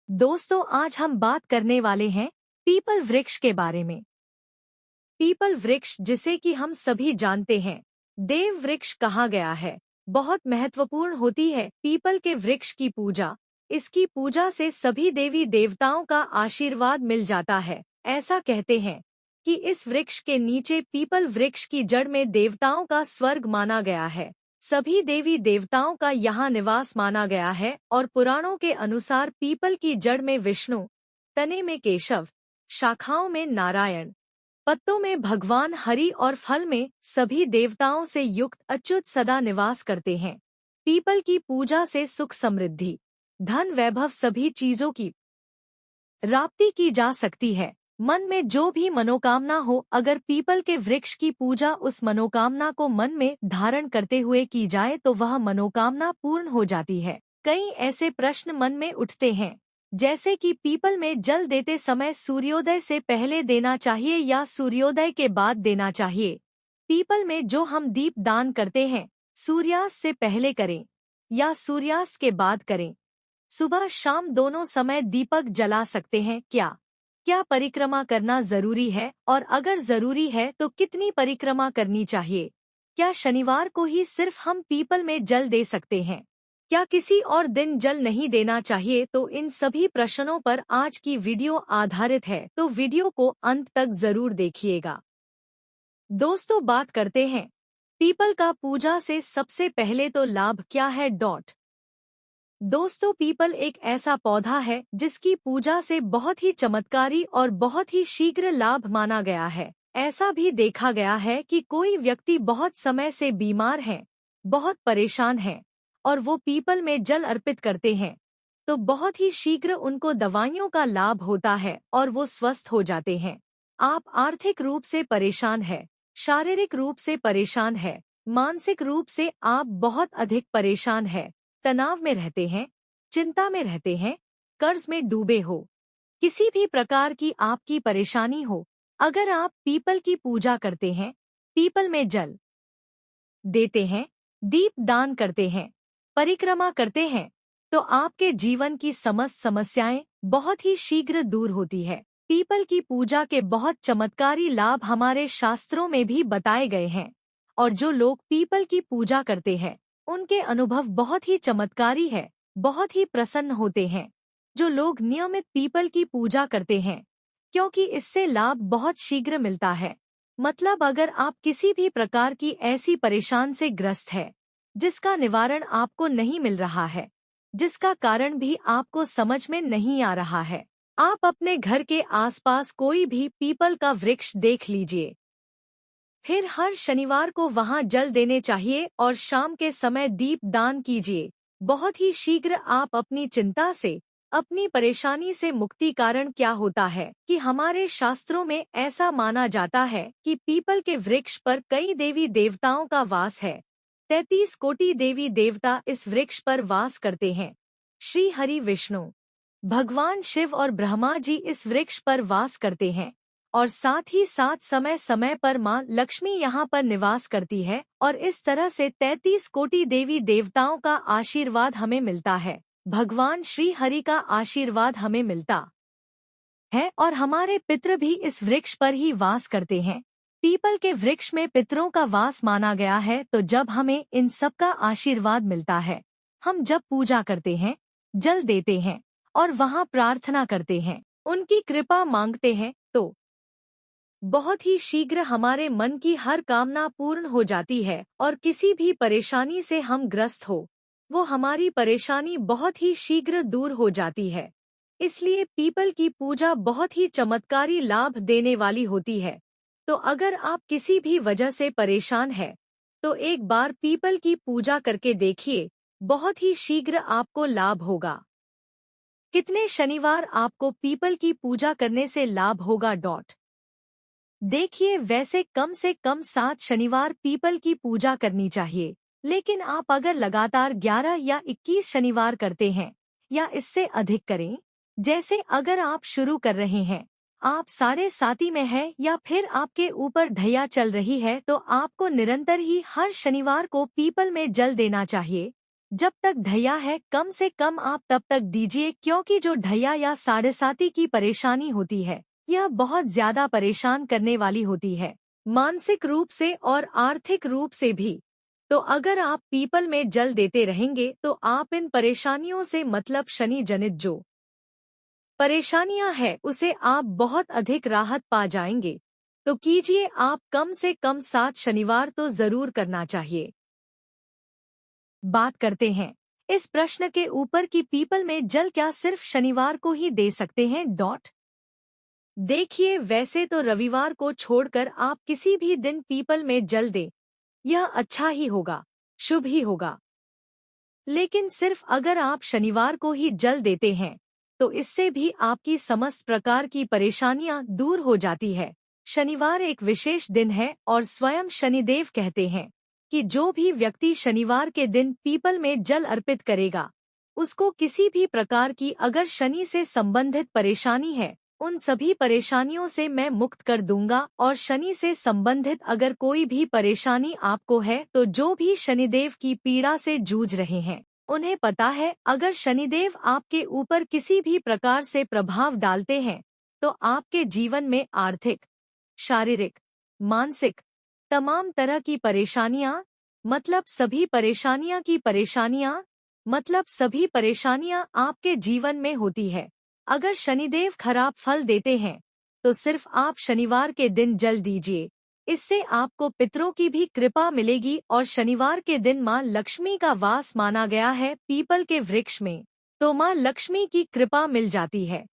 दोस्तों, आज हम बात करने वाले हैं पीपल वृक्ष के बारे में। पीपल वृक्ष, जिसे कि हम सभी जानते हैं देव वृक्ष कहा गया है, बहुत महत्वपूर्ण होती है पीपल के वृक्ष की पूजा। इसकी पूजा से सभी देवी देवताओं का आशीर्वाद मिल जाता है। ऐसा कहते हैं कि इस वृक्ष के नीचे पीपल वृक्ष की जड़ में देवताओं का स्वर्ग माना गया है। सभी देवी देवताओं का यहाँ निवास माना गया है और पुराणों के अनुसार पीपल की जड़ में विष्णु, तने में केशव, शाखाओं में नारायण, पत्तों में भगवान हरि और फल में सभी देवताओं से युक्त अच्युत सदा निवास करते हैं। पीपल की पूजा से सुख समृद्धि, धन वैभव सभी चीजों की प्राप्ति की जा सकती है। मन में जो भी मनोकामना हो, अगर पीपल के वृक्ष की पूजा उस मनोकामना को मन में धारण करते हुए की जाए तो वह मनोकामना पूर्ण हो जाती है। कई ऐसे प्रश्न मन में उठते हैं, जैसे कि पीपल में जल देते समय सूर्योदय से पहले देना चाहिए या सूर्योदय के बाद देना चाहिए। पीपल में जो हम दीप दान करते हैं, सूर्यास्त से पहले करें या सूर्यास्त के बाद करें। सुबह शाम दोनों समय दीपक जला सकते हैं क्या? क्या परिक्रमा करना जरूरी है, और अगर जरूरी है तो कितनी परिक्रमा करनी चाहिए? क्या शनिवार को ही सिर्फ हम पीपल में जल दे सकते हैं? क्या किसी और दिन जल नहीं देना चाहिए? तो इन सभी प्रश्नों पर आज की वीडियो आधारित है, तो वीडियो को अंत तक जरूर देखिएगा। दोस्तों, बात करते हैं पीपल का पूजा से सबसे पहले तो लाभ क्या है। दोस्तों, पीपल एक ऐसा पौधा है जिसकी पूजा से बहुत ही चमत्कारी और बहुत ही शीघ्र लाभ माना गया है। ऐसा भी देखा गया है कि कोई व्यक्ति बहुत समय से बीमार है, बहुत परेशान है, और वो पीपल में जल अर्पित करते हैं तो बहुत ही शीघ्र उनको दवाइयों का लाभ होता है और वो स्वस्थ हो जाते हैं। आप आर्थिक रूप से परेशान है, शारीरिक रूप से परेशान है, मानसिक रूप से आप बहुत अधिक परेशान है, तनाव में रहते हैं, चिंता में रहते हैं, कर्ज में डूबे हो, किसी भी प्रकार की आपकी परेशानी हो, अगर आप पीपल की पूजा करते हैं, पीपल में जल देते हैं, दीप दान करते हैं, परिक्रमा करते हैं, तो आपके जीवन की समस्त समस्याएं बहुत ही शीघ्र दूर होती है। पीपल की पूजा के बहुत चमत्कारी लाभ हमारे शास्त्रों में भी बताए गए हैं, और जो लोग पीपल की पूजा करते हैं उनके अनुभव बहुत ही चमत्कारी है, बहुत ही प्रसन्न होते हैं। जो लोग नियमित पीपल की पूजा करते हैं, क्योंकि इससे लाभ बहुत शीघ्र मिलता है। मतलब अगर आप किसी भी प्रकार की ऐसी परेशान से ग्रस्त है जिसका निवारण आपको नहीं मिल रहा है, जिसका कारण भी आपको समझ में नहीं आ रहा है, आप अपने घर के आसपास कोई भी पीपल का वृक्ष देख लीजिए, फिर हर शनिवार को वहां जल देने चाहिए और शाम के समय दीप दान कीजिए। बहुत ही शीघ्र आप अपनी चिंता से, अपनी परेशानी से मुक्ति। कारण क्या होता है कि हमारे शास्त्रों में ऐसा माना जाता है कि पीपल के वृक्ष पर कई देवी देवताओं का वास है। 33 कोटि देवी देवता इस वृक्ष पर वास करते हैं। श्री हरि, विष्णु, भगवान शिव और ब्रह्मा जी इस वृक्ष पर वास करते हैं, और साथ ही साथ समय समय पर माँ लक्ष्मी यहाँ पर निवास करती है, और इस तरह से 33 कोटि देवी देवताओं का आशीर्वाद हमें मिलता है। भगवान श्री हरि का आशीर्वाद हमें मिलता है, और हमारे पितृ भी इस वृक्ष पर ही वास करते हैं। पीपल के वृक्ष में पितरों का वास माना गया है, तो जब हमें इन सब का आशीर्वाद मिलता है, हम जब पूजा करते हैं, जल देते हैं और वहाँ प्रार्थना करते हैं, उनकी कृपा मांगते हैं, तो बहुत ही शीघ्र हमारे मन की हर कामना पूर्ण हो जाती है, और किसी भी परेशानी से हम ग्रस्त हो, वो हमारी परेशानी बहुत ही शीघ्र दूर हो जाती है। इसलिए पीपल की पूजा बहुत ही चमत्कारी लाभ देने वाली होती है। तो अगर आप किसी भी वजह से परेशान है तो एक बार पीपल की पूजा करके देखिए, बहुत ही शीघ्र आपको लाभ होगा। कितने शनिवार आपको पीपल की पूजा करने से लाभ होगा? देखिए, वैसे कम से कम 7 शनिवार पीपल की पूजा करनी चाहिए, लेकिन आप अगर लगातार 11 या 21 शनिवार करते हैं या इससे अधिक करें, जैसे अगर आप शुरू कर रहे हैं, आप 7.5 में है या फिर आपके ऊपर ढैया चल रही है, तो आपको निरंतर ही हर शनिवार को पीपल में जल देना चाहिए। जब तक ढैया है कम से कम आप तब तक दीजिए, क्योंकि जो ढैया या साढ़े साती की परेशानी होती है यह बहुत ज्यादा परेशान करने वाली होती है, मानसिक रूप से और आर्थिक रूप से भी। तो अगर आप पीपल में जल देते रहेंगे तो आप इन परेशानियों से मतलब शनि जनित जो परेशानियां हैं उसे आप बहुत अधिक राहत पा जाएंगे। तो कीजिए, आप कम से कम 7 शनिवार तो जरूर करना चाहिए। बात करते हैं इस प्रश्न के ऊपर कि पीपल में जल क्या सिर्फ शनिवार को ही दे सकते हैं? देखिए, वैसे तो रविवार को छोड़कर आप किसी भी दिन पीपल में जल दें, यह अच्छा ही होगा, शुभ ही होगा। लेकिन सिर्फ अगर आप शनिवार को ही जल देते हैं तो इससे भी आपकी समस्त प्रकार की परेशानियां दूर हो जाती है। शनिवार एक विशेष दिन है और स्वयं शनिदेव कहते हैं कि जो भी व्यक्ति शनिवार के दिन पीपल में जल अर्पित करेगा उसको किसी भी प्रकार की अगर शनि से संबंधित परेशानी है उन सभी परेशानियों से मैं मुक्त कर दूंगा। और शनि से संबंधित अगर कोई भी परेशानी आपको है तो जो भी शनिदेव की पीड़ा से जूझ रहे हैं उन्हें पता है अगर शनिदेव आपके ऊपर किसी भी प्रकार से प्रभाव डालते हैं तो आपके जीवन में आर्थिक, शारीरिक, मानसिक तमाम तरह की परेशानियां मतलब सभी परेशानियां आपके जीवन में होती है। अगर शनिदेव खराब फल देते हैं तो सिर्फ आप शनिवार के दिन जल दीजिए, इससे आपको पितरों की भी कृपा मिलेगी। और शनिवार के दिन मां लक्ष्मी का वास माना गया है पीपल के वृक्ष में, तो मां लक्ष्मी की कृपा मिल जाती है।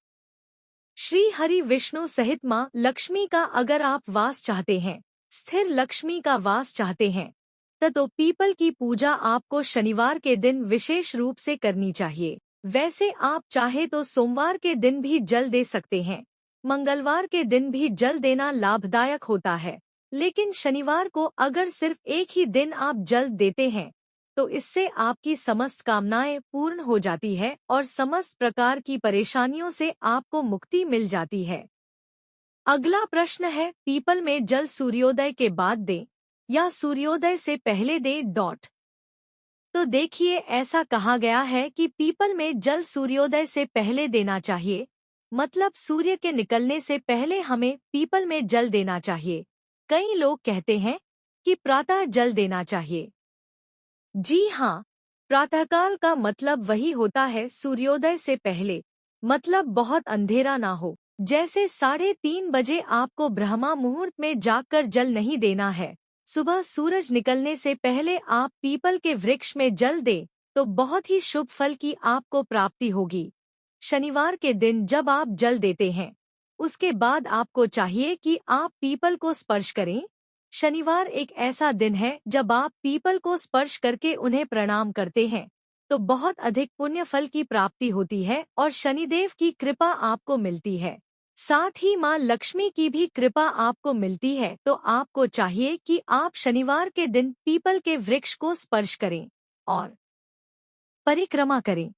श्री हरि विष्णु सहित मां लक्ष्मी का अगर आप वास चाहते हैं, स्थिर लक्ष्मी का वास चाहते हैं, तो पीपल की पूजा आपको शनिवार के दिन विशेष रूप से करनी चाहिए। वैसे आप चाहे तो सोमवार के दिन भी जल दे सकते हैं, मंगलवार के दिन भी जल देना लाभदायक होता है। लेकिन शनिवार को अगर सिर्फ एक ही दिन आप जल देते हैं तो इससे आपकी समस्त कामनाएं पूर्ण हो जाती है और समस्त प्रकार की परेशानियों से आपको मुक्ति मिल जाती है। अगला प्रश्न है, पीपल में जल सूर्योदय के बाद दें या सूर्योदय से पहले दें? तो देखिए, ऐसा कहा गया है कि पीपल में जल सूर्योदय से पहले देना चाहिए, मतलब सूर्य के निकलने से पहले हमें पीपल में जल देना चाहिए। कई लोग कहते हैं कि प्रातः जल देना चाहिए। जी हाँ, प्रातःकाल का मतलब वही होता है सूर्योदय से पहले, मतलब बहुत अंधेरा ना हो। जैसे 3:30 बजे आपको ब्रह्मा मुहूर्त में जागकर जल नहीं देना है। सुबह सूरज निकलने से पहले आप पीपल के वृक्ष में जल दें तो बहुत ही शुभ फल की आपको प्राप्ति होगी। शनिवार के दिन जब आप जल देते हैं उसके बाद आपको चाहिए कि आप पीपल को स्पर्श करें। शनिवार एक ऐसा दिन है जब आप पीपल को स्पर्श करके उन्हें प्रणाम करते हैं तो बहुत अधिक पुण्य फल की प्राप्ति होती है और शनिदेव की कृपा आपको मिलती है। साथ ही मां लक्ष्मी की भी कृपा आपको मिलती है। तो आपको चाहिए कि आप शनिवार के दिन पीपल के वृक्ष को स्पर्श करें और परिक्रमा करें।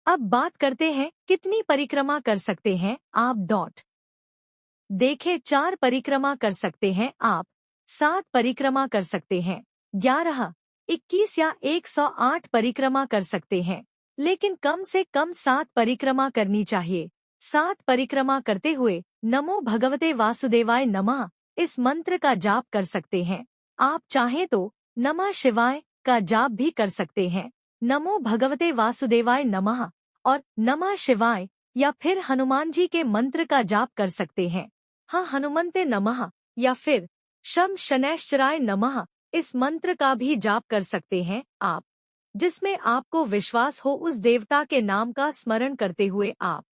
अब बात करते हैं कितनी परिक्रमा कर सकते हैं आप? देखें, 4 परिक्रमा कर सकते हैं आप, 7 परिक्रमा कर सकते हैं, 11, 21 या 108 परिक्रमा कर सकते हैं, लेकिन कम से कम 7 परिक्रमा करनी चाहिए। 7 परिक्रमा करते हुए नमो भगवते वासुदेवाय नमः इस मंत्र का जाप कर सकते हैं। आप चाहें तो नमः शिवाय का जाप भी कर सकते हैं। नमो भगवते वासुदेवाय नमः और नमः शिवाय या फिर हनुमान जी के मंत्र का जाप कर सकते हैं। हाँ, हनुमन्ते नमः या फिर शम शनैश्चराय नमः इस मंत्र का भी जाप कर सकते हैं आप, जिसमें आपको विश्वास हो उस देवता के नाम का स्मरण करते हुए आप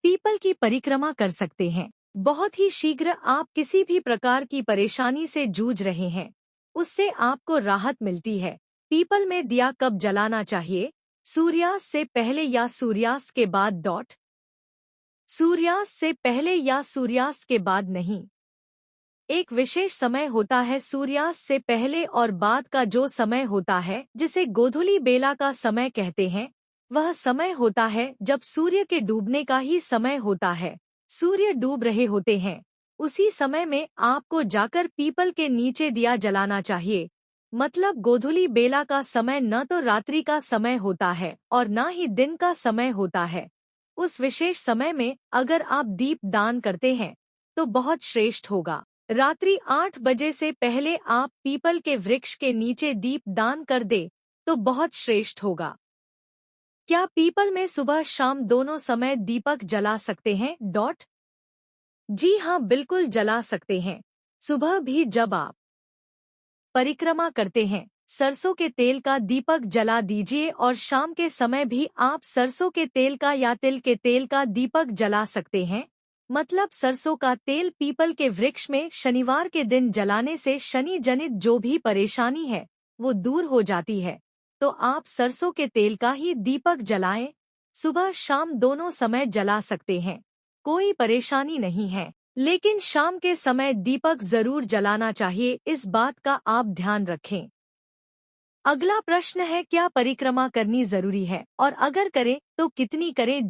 पीपल की परिक्रमा कर सकते हैं। बहुत ही शीघ्र आप किसी भी प्रकार की परेशानी से जूझ रहे हैं उससे आपको राहत मिलती है। पीपल में दिया कब जलाना चाहिए? सूर्यास्त से पहले या सूर्यास्त के बाद? सूर्यास्त से पहले या सूर्यास्त के बाद नहीं। एक विशेष समय होता है सूर्यास्त से पहले और बाद का जो समय होता है जिसे गोधूली बेला का समय कहते हैं, वह समय होता है जब सूर्य के डूबने का ही समय होता है। सूर्य डूब रहे होते हैं, उसी समय में आपको जाकर पीपल के नीचे दिया जलाना चाहिए। मतलब गोधूली बेला का समय न तो रात्रि का समय होता है और न ही दिन का समय होता है। उस विशेष समय में अगर आप दीप दान करते हैं तो बहुत श्रेष्ठ होगा। रात्रि 8 बजे से पहले आप पीपल के वृक्ष के नीचे दीप दान कर दे तो बहुत श्रेष्ठ होगा। क्या पीपल में सुबह शाम दोनों समय दीपक जला सकते हैं? जी हाँ, बिल्कुल जला सकते हैं। सुबह भी जब आप परिक्रमा करते हैं, सरसों के तेल का दीपक जला दीजिए और शाम के समय भी आप सरसों के तेल का या तिल के तेल का दीपक जला सकते हैं। मतलब सरसों का तेल पीपल के वृक्ष में शनिवार के दिन जलाने से शनि जनित जो भी परेशानी है वो दूर हो जाती है। तो आप सरसों के तेल का ही दीपक जलाएं। सुबह शाम दोनों समय जला सकते हैं, कोई परेशानी नहीं है। लेकिन शाम के समय दीपक जरूर जलाना चाहिए, इस बात का आप ध्यान रखें। अगला प्रश्न है, क्या परिक्रमा करनी जरूरी है और अगर करें तो कितनी करें?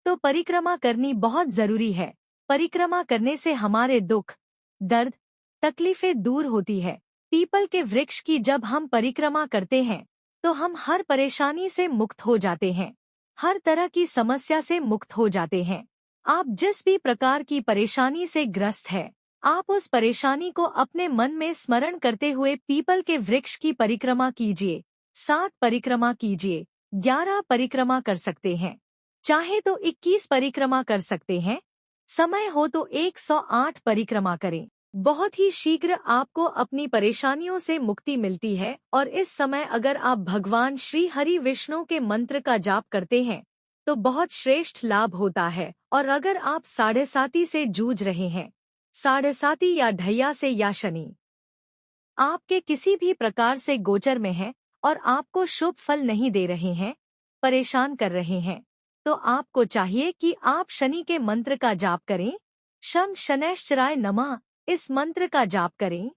तो परिक्रमा करनी बहुत जरूरी है। परिक्रमा करने से हमारे दुख, दर्द, तकलीफें दूर होती है। पीपल के वृक्ष की जब हम परिक्रमा करते हैं तो हम हर परेशानी से मुक्त हो जाते हैं, हर तरह की समस्या से मुक्त हो जाते हैं। आप जिस भी प्रकार की परेशानी से ग्रस्त है, आप उस परेशानी को अपने मन में स्मरण करते हुए पीपल के वृक्ष की परिक्रमा कीजिए। 7 परिक्रमा कीजिए, 11 परिक्रमा कर सकते हैं, चाहे तो 21 परिक्रमा कर सकते हैं। समय हो तो 108 परिक्रमा करें। बहुत ही शीघ्र आपको अपनी परेशानियों से मुक्ति मिलती है और इस समय अगर आप भगवान श्री हरि विष्णु के मंत्र का जाप करते हैं तो बहुत श्रेष्ठ लाभ होता है। और अगर आप साढ़े साती से जूझ रहे हैं, साढ़े साती या ढैया से या शनि आपके किसी भी प्रकार से गोचर में है और आपको शुभ फल नहीं दे रहे हैं, परेशान कर रहे हैं, तो आपको चाहिए कि आप शनि के मंत्र का जाप करें। शं शनैश्चराय नमः इस मंत्र का जाप करें।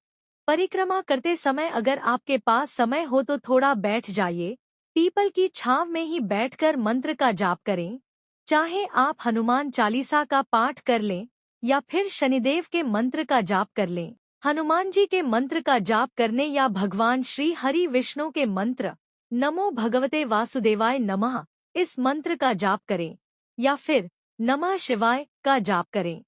परिक्रमा करते समय अगर आपके पास समय हो तो थोड़ा बैठ जाइए, पीपल की छांव में ही बैठकर मंत्र का जाप करें। चाहे आप हनुमान चालीसा का पाठ कर लें या फिर शनिदेव के मंत्र का जाप कर लें। हनुमान जी के मंत्र का जाप करने या भगवान श्री हरि विष्णु के मंत्र नमो भगवते वासुदेवाय नमः इस मंत्र का जाप करें या फिर नमः शिवाय का जाप करें।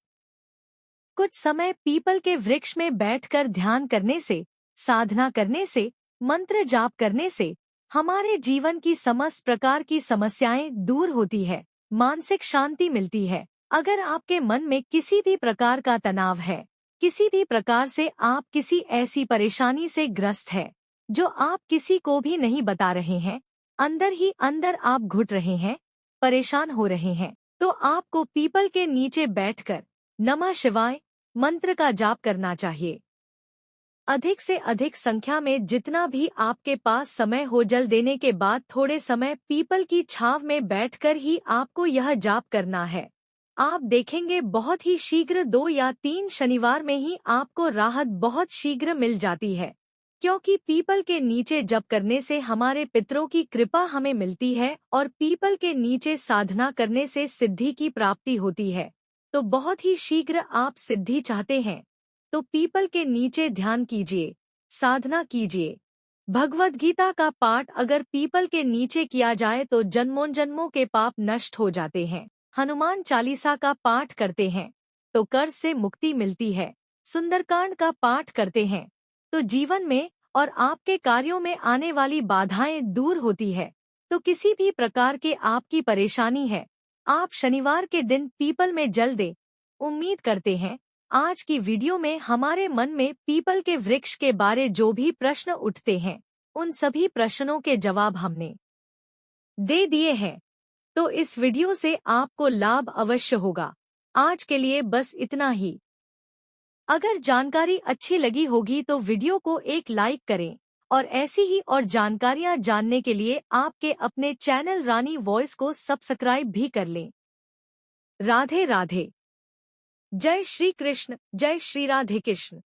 कुछ समय पीपल के वृक्ष में बैठकर ध्यान करने से, साधना करने से, मंत्र जाप करने से हमारे जीवन की समस्त प्रकार की समस्याएं दूर होती है, मानसिक शांति मिलती है। अगर आपके मन में किसी भी प्रकार का तनाव है, किसी भी प्रकार से आप किसी ऐसी परेशानी से ग्रस्त है जो आप किसी को भी नहीं बता रहे हैं, अंदर ही अंदर आप घुट रहे हैं, परेशान हो रहे हैं, तो आपको पीपल के नीचे बैठकर नमः शिवाय मंत्र का जाप करना चाहिए। अधिक से अधिक संख्या में जितना भी आपके पास समय हो, जल देने के बाद थोड़े समय पीपल की छांव में बैठकर ही आपको यह जाप करना है। आप देखेंगे बहुत ही शीघ्र 2 या 3 शनिवार में ही आपको राहत बहुत शीघ्र मिल जाती है, क्योंकि पीपल के नीचे जप करने से हमारे पितरों की कृपा हमें मिलती है और पीपल के नीचे साधना करने से सिद्धि की प्राप्ति होती है। तो बहुत ही शीघ्र आप सिद्धि चाहते हैं तो पीपल के नीचे ध्यान कीजिए, साधना कीजिए। भगवद गीता का पाठ अगर पीपल के नीचे किया जाए तो जन्मों जन्मों के पाप नष्ट हो जाते हैं। हनुमान चालीसा का पाठ करते हैं तो कर्ज से मुक्ति मिलती है। सुंदरकांड का पाठ करते हैं तो जीवन में और आपके कार्यों में आने वाली बाधाएं दूर होती है। तो किसी भी प्रकार के आपकी परेशानी है, आप शनिवार के दिन पीपल में जल दें। उम्मीद करते हैं आज की वीडियो में हमारे मन में पीपल के वृक्ष के बारे जो भी प्रश्न उठते हैं उन सभी प्रश्नों के जवाब हमने दे दिए हैं। तो इस वीडियो से आपको लाभ अवश्य होगा। आज के लिए बस इतना ही। अगर जानकारी अच्छी लगी होगी तो वीडियो को एक लाइक करें और ऐसी ही और जानकारियां जानने के लिए आपके अपने चैनल रानी वॉइस को सब्सक्राइब भी कर लें। राधे राधे। जय श्री कृष्ण, जय श्री राधे कृष्ण।